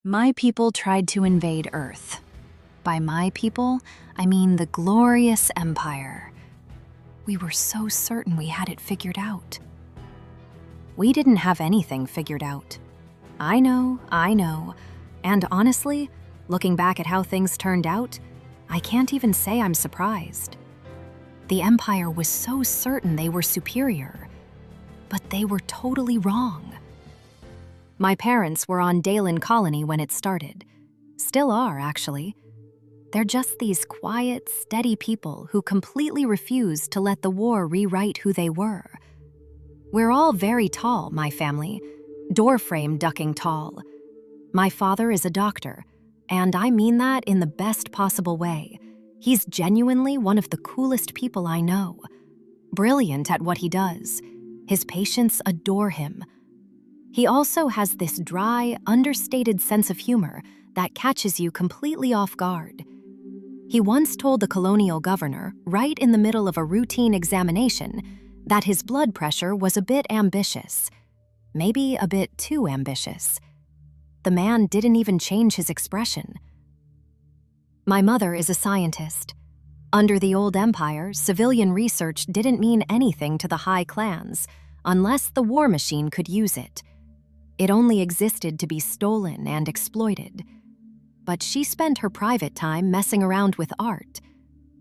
My people tried to invade Earth. By my people, I mean the glorious Empire. We were so certain we had it figured out. We didn't have anything figured out. I know. And honestly, looking back at how things turned out, I can't even say I'm surprised. The Empire was so certain they were superior, but they were totally wrong. My parents were on Vaelen Colony when it started. Still are, actually. They're just these quiet, steady people who completely refused to let the war rewrite who they were. We're all very tall, my family, doorframe ducking tall. My father is a doctor, and I mean that in the best possible way. He's genuinely one of the coolest people I know. Brilliant at what he does. His patients adore him. He also has this dry, understated sense of humor that catches you completely off guard. He once told the colonial governor, right in the middle of a routine examination, that his blood pressure was a bit ambitious. Maybe a bit too ambitious. The man didn't even change his expression. My mother is a scientist. Under the old empire, civilian research didn't mean anything to the high clans, unless the war machine could use it. It only existed to be stolen and exploited. But she spent her private time messing around with art.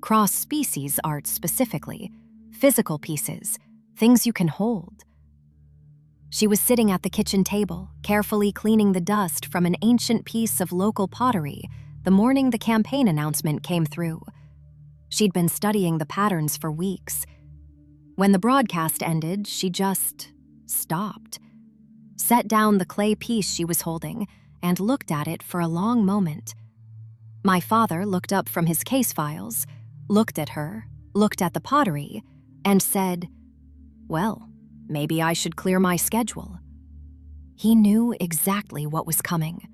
Cross-species art specifically. Physical pieces, things you can hold. She was sitting at the kitchen table, carefully cleaning the dust from an ancient piece of local pottery the morning the campaign announcement came through. She'd been studying the patterns for weeks. When the broadcast ended, she just stopped. Set down the clay piece she was holding and looked at it for a long moment. My father looked up from his case files, looked at her, looked at the pottery, and said, "Well, maybe I should clear my schedule." He knew exactly what was coming.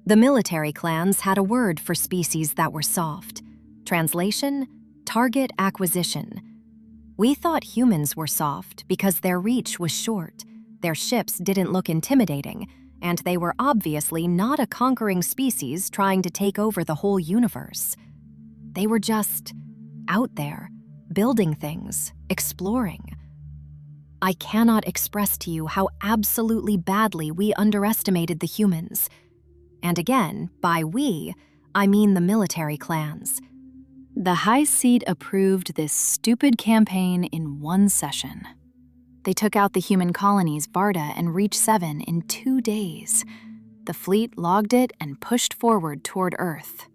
The military clans had a word for species that were soft. Translation, target acquisition. We thought humans were soft because their reach was short. Their ships didn't look intimidating, and they were obviously not a conquering species trying to take over the whole universe. They were just out there, building things, exploring. I cannot express to you how absolutely badly we underestimated the humans. And again, by we, I mean the military clans. The High Seat approved this stupid campaign in one session. They took out the human colonies Varda and Reach 7 in 2 days. The fleet logged it and pushed forward toward Earth.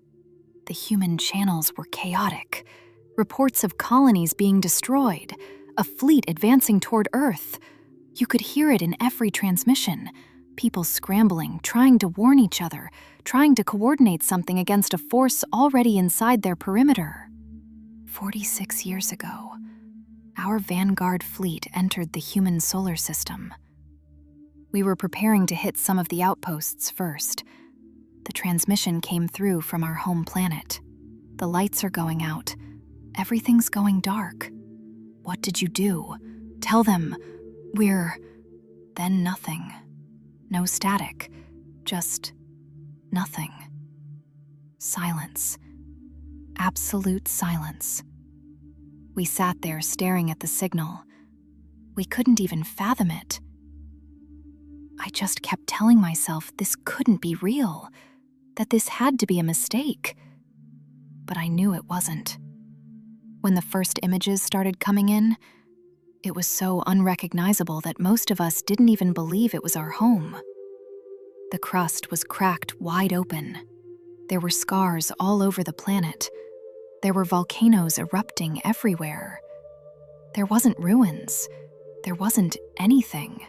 The human channels were chaotic. Reports of colonies being destroyed, a fleet advancing toward Earth. You could hear it in every transmission. People scrambling, trying to warn each other, trying to coordinate something against a force already inside their perimeter. 46 years ago, our vanguard fleet entered the human solar system. We were preparing to hit some of the outposts first. The transmission came through from our home planet. The lights are going out. Everything's going dark. What did you do? Tell them, Then nothing. No static. Just nothing. Silence. Absolute silence. We sat there staring at the signal. We couldn't even fathom it. I just kept telling myself this couldn't be real, that this had to be a mistake. But I knew it wasn't. When the first images started coming in, it was so unrecognizable that most of us didn't even believe it was our home. The crust was cracked wide open. There were scars all over the planet. There were volcanoes erupting everywhere. There wasn't ruins. There wasn't anything.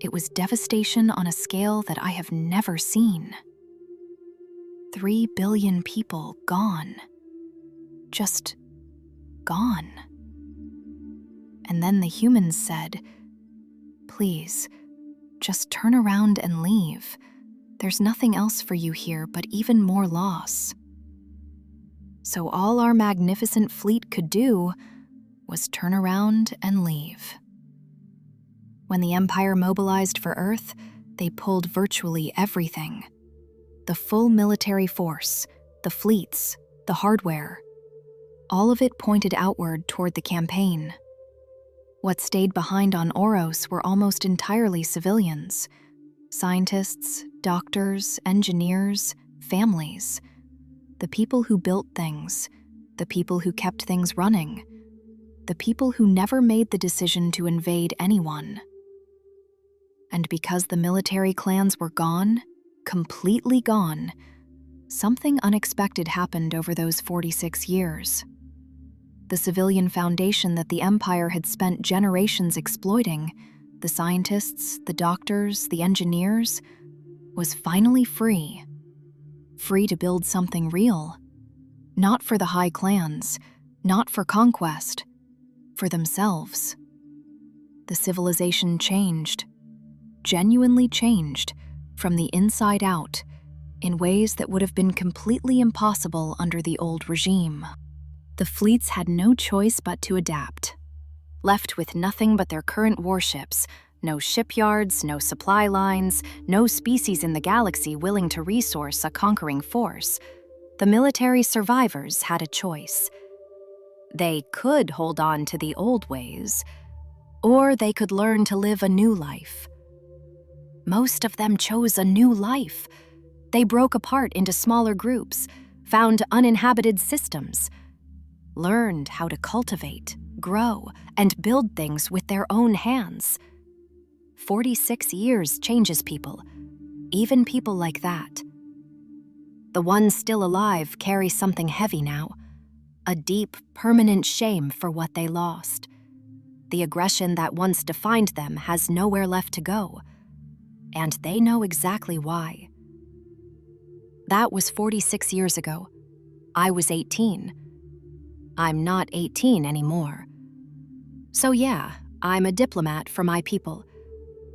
It was devastation on a scale that I have never seen. 3 billion people gone. Just gone. And then the humans said, "Please, just turn around and leave. There's nothing else for you here but even more loss." So all our magnificent fleet could do was turn around and leave. When the Empire mobilized for Earth, They pulled virtually everything. The full military force, the fleets, the hardware. All of it pointed outward toward the campaign. What stayed behind on Oros were almost entirely civilians. Scientists, doctors, engineers, families. The people who built things, the people who kept things running, the people who never made the decision to invade anyone. And because the military clans were gone, completely gone, something unexpected happened over those 46 years. The civilian foundation that the Empire had spent generations exploiting, the scientists, the doctors, the engineers, was finally free. Free to build something real. Not for the high clans, not for conquest, for themselves. The civilization changed, genuinely changed, from the inside out, in ways that would have been completely impossible under the old regime. The fleets had no choice but to adapt. Left with nothing but their current warships, no shipyards, no supply lines, no species in the galaxy willing to resource a conquering force, the military survivors had a choice. They could hold on to the old ways, or they could learn to live a new life. Most of them chose a new life. They broke apart into smaller groups, found uninhabited systems, learned how to cultivate, grow, and build things with their own hands. 46 years changes people, even people like that. The ones still alive carry something heavy now, a deep, permanent shame for what they lost. The aggression that once defined them has nowhere left to go, and they know exactly why. That was 46 years ago. I was 18. I'm not 18 anymore. So yeah, I'm a diplomat for my people.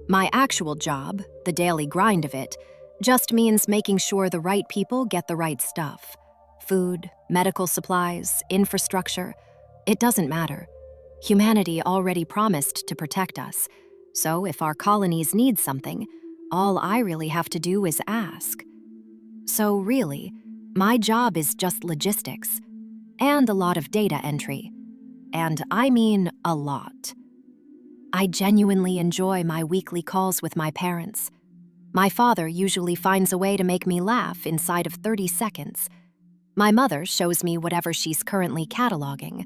My actual job, the daily grind of it, just means making sure the right people get the right stuff. Food, medical supplies, infrastructure. It doesn't matter. Humanity already promised to protect us, so if our colonies need something, all I really have to do is ask. So really, my job is just logistics, and a lot of data entry. And I mean a lot. I genuinely enjoy my weekly calls with my parents. My father usually finds a way to make me laugh inside of 30 seconds. My mother shows me whatever she's currently cataloging.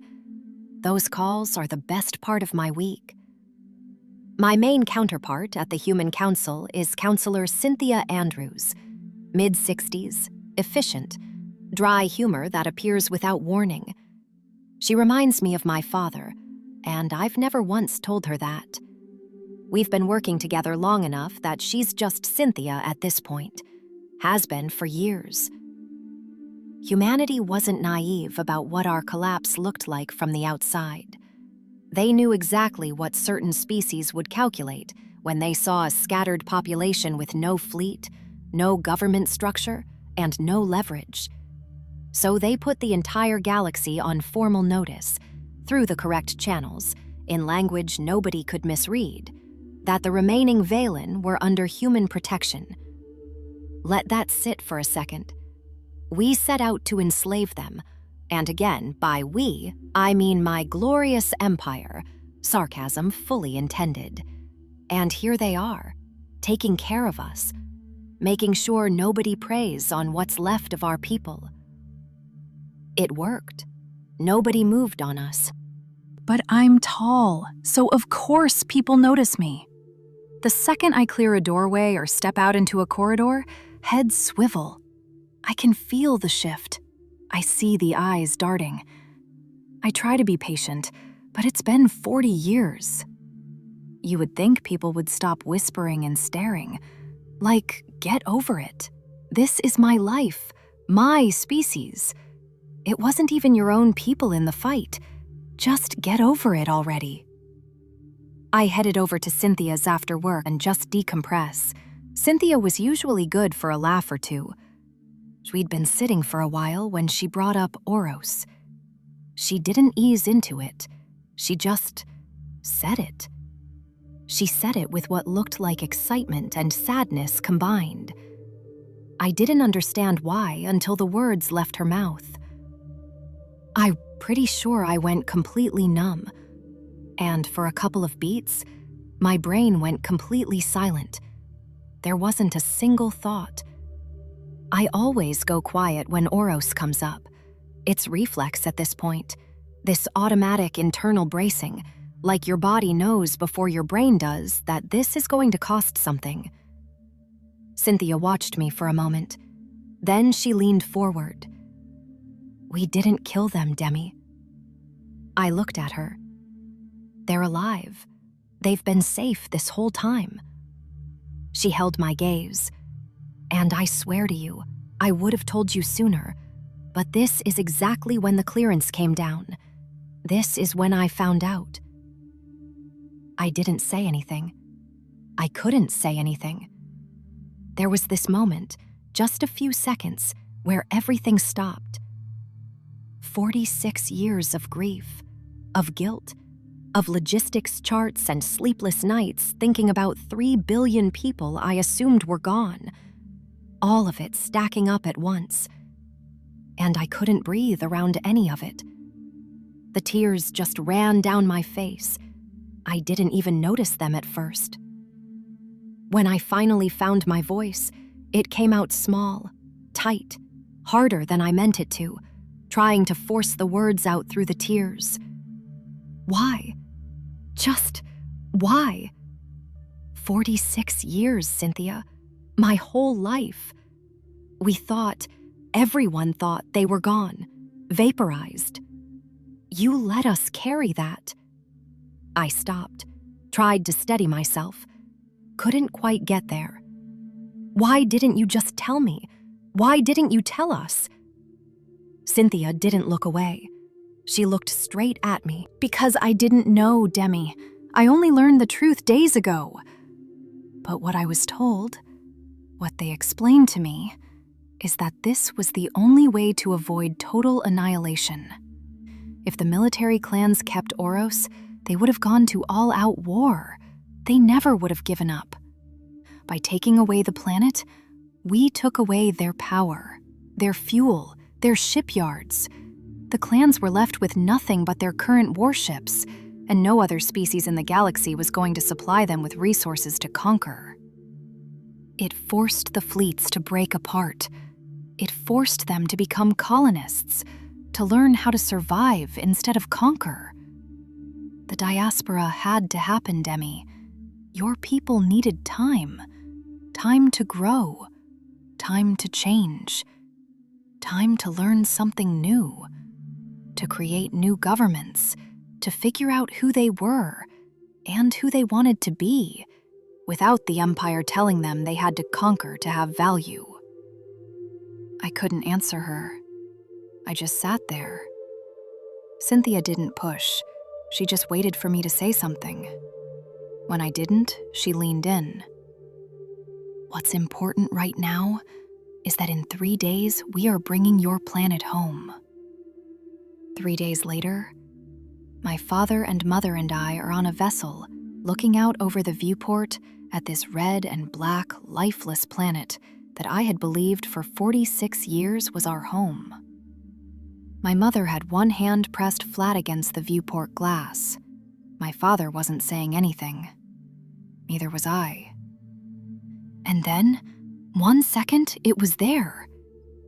Those calls are the best part of my week. My main counterpart at the Human Council is Counselor Cynthia Andrews, mid-60s, efficient, dry humor that appears without warning. She reminds me of my father, and I've never once told her that. We've been working together long enough that she's just Cynthia at this point, has been for years. Humanity wasn't naive about what our collapse looked like from the outside. They knew exactly what certain species would calculate when they saw a scattered population with no fleet, no government structure, and no leverage. So they put the entire galaxy on formal notice, through the correct channels, in language nobody could misread, that the remaining Vaelen were under human protection. Let that sit for a second. We set out to enslave them, and again, by we, I mean my glorious empire, sarcasm fully intended. And here they are, taking care of us, making sure nobody preys on what's left of our people. It worked. Nobody moved on us. But I'm tall, so of course people notice me. The second I clear a doorway or step out into a corridor, heads swivel. I can feel the shift. I see the eyes darting. I try to be patient, but it's been 40 years. You would think people would stop whispering and staring. Like, get over it. This is my life, my species. It wasn't even your own people in the fight. Just get over it already. I headed over to Cynthia's after work and just decompress. Cynthia was usually good for a laugh or two. We'd been sitting for a while when she brought up Oros. She didn't ease into it. She just said it. She said it with what looked like excitement and sadness combined. I didn't understand why until the words left her mouth. I'm pretty sure I went completely numb, and for a couple of beats, my brain went completely silent. There wasn't a single thought. I always go quiet when Oros comes up. It's reflex at this point, this automatic internal bracing, like your body knows before your brain does that this is going to cost something. Cynthia watched me for a moment. Then she leaned forward. We didn't kill them, Demi. I looked at her. They're alive. They've been safe this whole time. She held my gaze. And I swear to you, I would have told you sooner, but this is exactly when the clearance came down. This is when I found out. I didn't say anything. I couldn't say anything. There was this moment, just a few seconds, where everything stopped. 46 years of grief, of guilt, of logistics charts and sleepless nights thinking about 3 billion people I assumed were gone. All of it stacking up at once. And I couldn't breathe around any of it. The tears just ran down my face. I didn't even notice them at first. When I finally found my voice, it came out small, tight, harder than I meant it to, trying to force the words out through the tears. Why? Just why? 46 years, Cynthia. My whole life. Everyone thought they were gone, vaporized. You let us carry that. I stopped, tried to steady myself. Couldn't quite get there. Why didn't you just tell me? Why didn't you tell us? Cynthia didn't look away. She looked straight at me. Because I didn't know, Demi. I only learned the truth days ago. But what I was told, what they explained to me, is that this was the only way to avoid total annihilation. If the military clans kept Oros, they would have gone to all-out war. They never would have given up. By taking away the planet, we took away their power, their fuel, their shipyards. The clans were left with nothing but their current warships, and no other species in the galaxy was going to supply them with resources to conquer. It forced the fleets to break apart. It forced them to become colonists, to learn how to survive instead of conquer. The diaspora had to happen, Demi. Your people needed time. Time to grow. Time to change. Time to learn something new. To create new governments. To figure out who they were and who they wanted to be, without the Empire telling them they had to conquer to have value. I couldn't answer her. I just sat there. Cynthia didn't push. She just waited for me to say something. When I didn't, she leaned in. What's important right now is that in 3 days, we are bringing your planet home. 3 days later, my father and mother and I are on a vessel looking out over the viewport at this red and black, lifeless planet that I had believed for 46 years was our home. My mother had one hand pressed flat against the viewport glass. My father wasn't saying anything. Neither was I. And then, 1 second, it was there.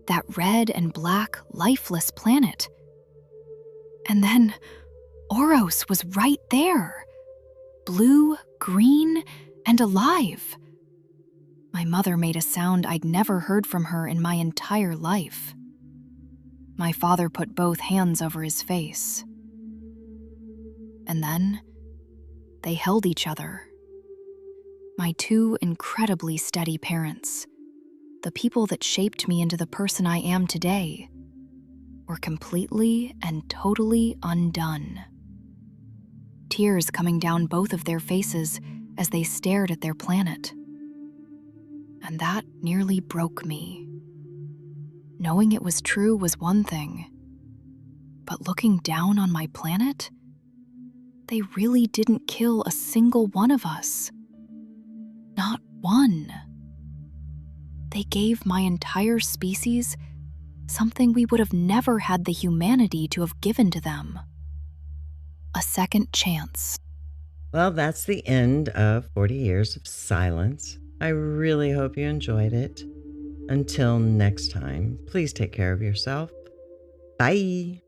That red and black, lifeless planet. And then, Oros was right there. Blue, green, and alive. My mother made a sound I'd never heard from her in my entire life. My father put both hands over his face. And then, they held each other. My two incredibly steady parents, the people that shaped me into the person I am today, were completely and totally undone. Tears coming down both of their faces as they stared at their planet. And that nearly broke me. Knowing it was true was one thing, but looking down on my planet, They really didn't kill a single one of us. Not one. They gave my entire species something we would have never had the humanity to have given to them. A second chance. Well, that's the end of 40 Years of Silence. I really hope you enjoyed it. Until next time, please take care of yourself. Bye.